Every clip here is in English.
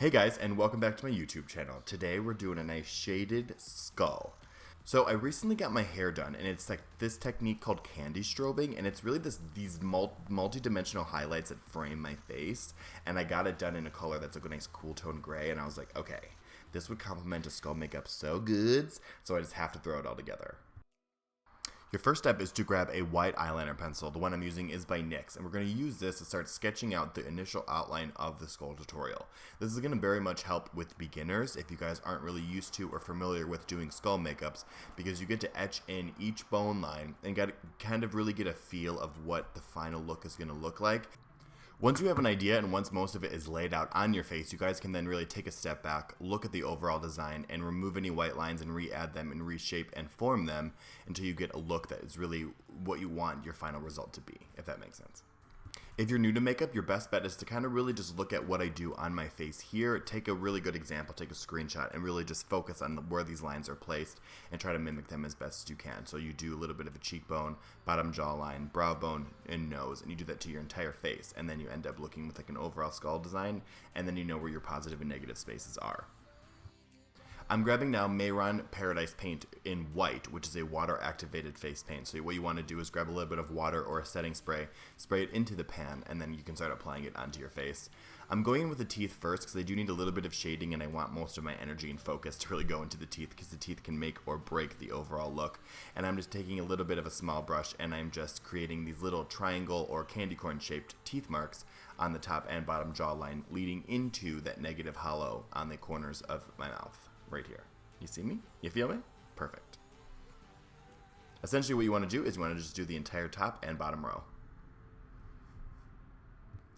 Hey guys, and welcome back to my YouTube channel. Today we're doing a nice shaded skull. So I recently got my hair done, and it's like this technique called candy strobing, and it's really these multi-dimensional highlights that frame my face, and I got it done in a color that's like a nice cool tone gray, and I was like, okay, this would complement a skull makeup so good, so I just have to throw it all together. Your first step is to grab a white eyeliner pencil. The one I'm using is by NYX, and we're going to use this to start sketching out the initial outline of the skull tutorial. This is going to very much help with beginners if you guys aren't really used to or familiar with doing skull makeups, because you get to etch in each bone line and kind of really get a feel of what the final look is going to look like. Once you have an idea and once most of it is laid out on your face, you guys can then really take a step back, look at the overall design, and remove any white lines and re-add them and reshape and form them until you get a look that is really what you want your final result to be, if that makes sense. If you're new to makeup, your best bet is to kind of really just look at what I do on my face here, take a really good example, take a screenshot, and really just focus on where these lines are placed and try to mimic them as best as you can. So you do a little bit of a cheekbone, bottom jawline, brow bone, and nose, and you do that to your entire face, and then you end up looking with like an overall skull design, and then you know where your positive and negative spaces are. I'm grabbing now Mayron Paradise Paint in white, which is a water-activated face paint. So what you want to do is grab a little bit of water or a setting spray, spray it into the pan, and then you can start applying it onto your face. I'm going in with the teeth first because I do need a little bit of shading, and I want most of my energy and focus to really go into the teeth because the teeth can make or break the overall look. And I'm just taking a little bit of a small brush, and I'm just creating these little triangle or candy corn shaped teeth marks on the top and bottom jawline, leading into that negative hollow on the corners of my mouth. Right here. You see me? You feel me? Perfect. Essentially what you want to do is you want to just do the entire top and bottom row.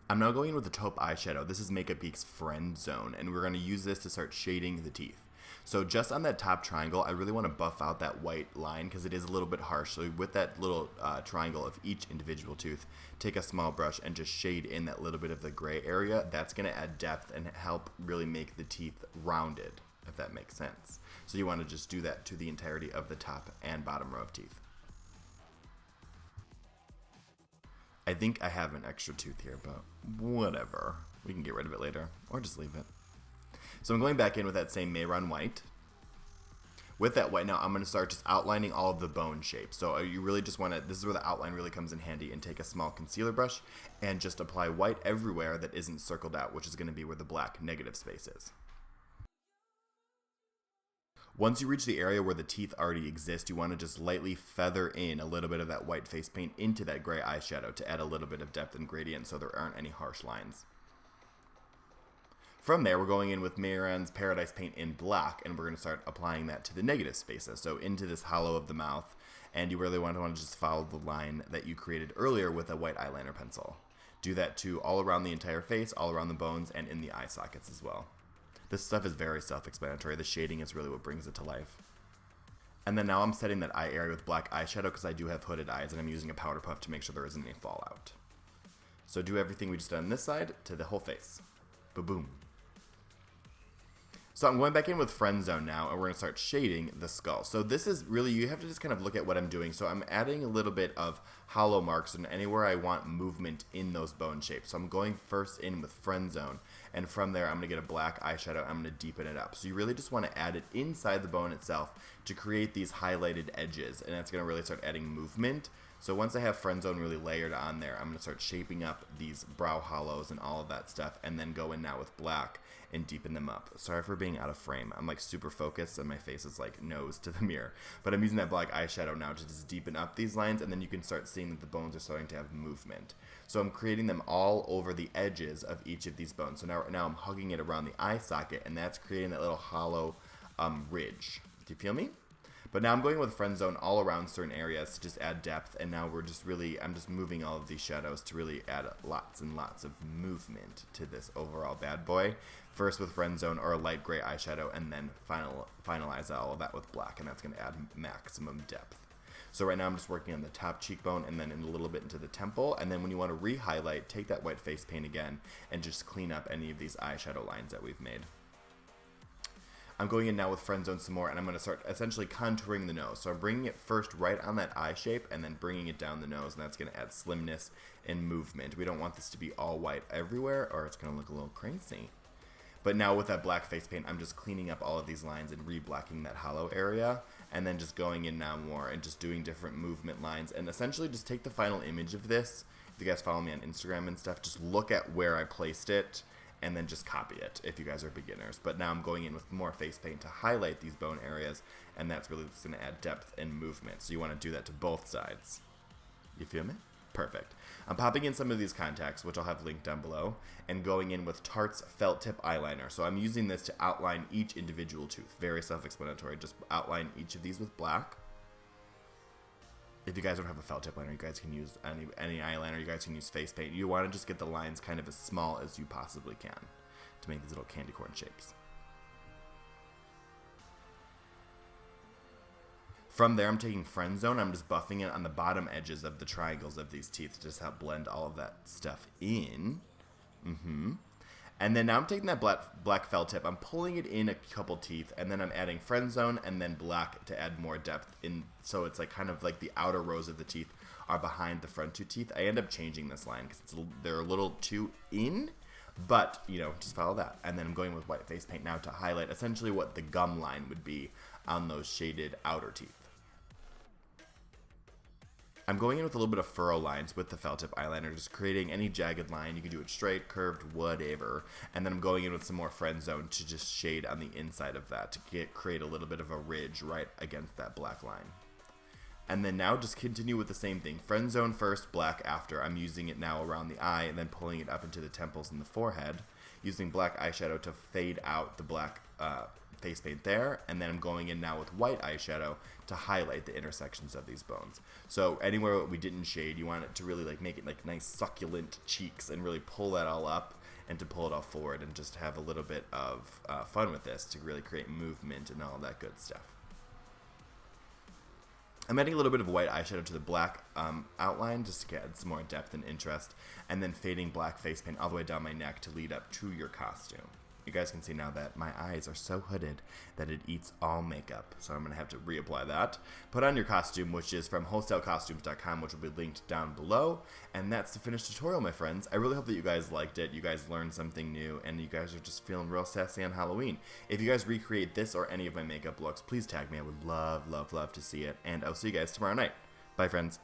I'm now going in with the taupe eyeshadow. This is Makeup Geek's Friend Zone, and we're going to use this to start shading the teeth. So just on that top triangle, I really want to buff out that white line because it is a little bit harsh. So with that little triangle of each individual tooth, take a small brush and just shade in that little bit of the gray area. That's going to add depth and help really make the teeth rounded, if that makes sense. So you want to just do that to the entirety of the top and bottom row of teeth. I think I have an extra tooth here, but whatever. We can get rid of it later, or just leave it. So I'm going back in with that same Mayron white. With that white now, I'm going to start just outlining all of the bone shapes. So you really just want to, this is where the outline really comes in handy, and take a small concealer brush and just apply white everywhere that isn't circled out, which is going to be where the black negative space is. Once you reach the area where the teeth already exist, you want to just lightly feather in a little bit of that white face paint into that gray eyeshadow to add a little bit of depth and gradient so there aren't any harsh lines. From there, we're going in with Mayron's Paradise Paint in black, and we're going to start applying that to the negative spaces, so into this hollow of the mouth, and you really want to just follow the line that you created earlier with a white eyeliner pencil. Do that to all around the entire face, all around the bones, and in the eye sockets as well. This stuff is very self-explanatory. The shading is really what brings it to life. And then now I'm setting that eye area with black eyeshadow because I do have hooded eyes, and I'm using a powder puff to make sure there isn't any fallout. So do everything we just did on this side to the whole face. Ba-boom. So I'm going back in with Friend Zone now, and we're going to start shading the skull. So this is really, you have to just kind of look at what I'm doing. So I'm adding a little bit of hollow marks and anywhere I want movement in those bone shapes. So I'm going first in with Friend Zone, and from there I'm going to get a black eyeshadow. I'm going to deepen it up. So you really just want to add it inside the bone itself to create these highlighted edges, and that's going to really start adding movement. So once I have Friend Zone really layered on there, I'm going to start shaping up these brow hollows and all of that stuff, and then go in now with black and deepen them up. Sorry for being out of frame. I'm like super focused and my face is like nose to the mirror. But I'm using that black eyeshadow now to just deepen up these lines, and then you can start seeing that the bones are starting to have movement. So I'm creating them all over the edges of each of these bones. So now I'm hugging it around the eye socket, and that's creating that little hollow ridge. Do you feel me? But now I'm going with Friend Zone all around certain areas to just add depth, and now I'm just moving all of these shadows to really add lots and lots of movement to this overall bad boy. First with Friend Zone or a light gray eyeshadow, and then finalize all of that with black, and that's going to add maximum depth. So right now I'm just working on the top cheekbone and then in a little bit into the temple, and then when you want to re-highlight, take that white face paint again and just clean up any of these eyeshadow lines that we've made. I'm going in now with Friend Zone some more, and I'm going to start essentially contouring the nose. So I'm bringing it first right on that eye shape and then bringing it down the nose, and that's going to add slimness and movement. We don't want this to be all white everywhere or it's going to look a little crazy. But now with that black face paint, I'm just cleaning up all of these lines and re-blacking that hollow area. And then just going in now more and just doing different movement lines. And essentially just take the final image of this. If you guys follow me on Instagram and stuff, just look at where I placed it and then just copy it if you guys are beginners. But now I'm going in with more face paint to highlight these bone areas, and that's really just going to add depth and movement. So you want to do that to both sides. You feel me? Perfect. I'm popping in some of these contacts, which I'll have linked down below, and going in with Tarte's felt tip eyeliner. So I'm using this to outline each individual tooth. Very self-explanatory. Just outline each of these with black. If you guys don't have a felt tip liner, you guys can use any eyeliner. You guys can use face paint. You want to just get the lines kind of as small as you possibly can to make these little candy corn shapes. From there, I'm taking Friend Zone. I'm just buffing it on the bottom edges of the triangles of these teeth to just help blend all of that stuff in. And then now I'm taking that black felt tip. I'm pulling it in a couple teeth, and then I'm adding Friend Zone and then black to add more depth in. So it's like kind of like the outer rows of the teeth are behind the front two teeth. I end up changing this line because they're a little too in, but you know, just follow that. And then I'm going with white face paint now to highlight essentially what the gum line would be on those shaded outer teeth. I'm going in with a little bit of furrow lines with the felt tip eyeliner, just creating any jagged line. You can do it straight, curved, whatever. And then I'm going in with some more Friend Zone to just shade on the inside of that to create a little bit of a ridge right against that black line. And then now just continue with the same thing. Friend Zone first, black after. I'm using it now around the eye and then pulling it up into the temples and the forehead. Using black eyeshadow to fade out the black face paint there, and then I'm going in now with white eyeshadow to highlight the intersections of these bones. So anywhere we didn't shade, you want it to really like make it like nice succulent cheeks and really pull that all up and to pull it all forward and just have a little bit of fun with this to really create movement and all that good stuff. I'm adding a little bit of white eyeshadow to the black outline just to add some more depth and interest, and then fading black face paint all the way down my neck to lead up to your costume. You guys can see now that my eyes are so hooded that it eats all makeup, so I'm going to have to reapply that. Put on your costume, which is from wholesalecostumes.com, which will be linked down below, and that's the finished tutorial, my friends. I really hope that you guys liked it, you guys learned something new, and you guys are just feeling real sassy on Halloween. If you guys recreate this or any of my makeup looks, please tag me. I would love, love, love to see it, and I'll see you guys tomorrow night. Bye, friends.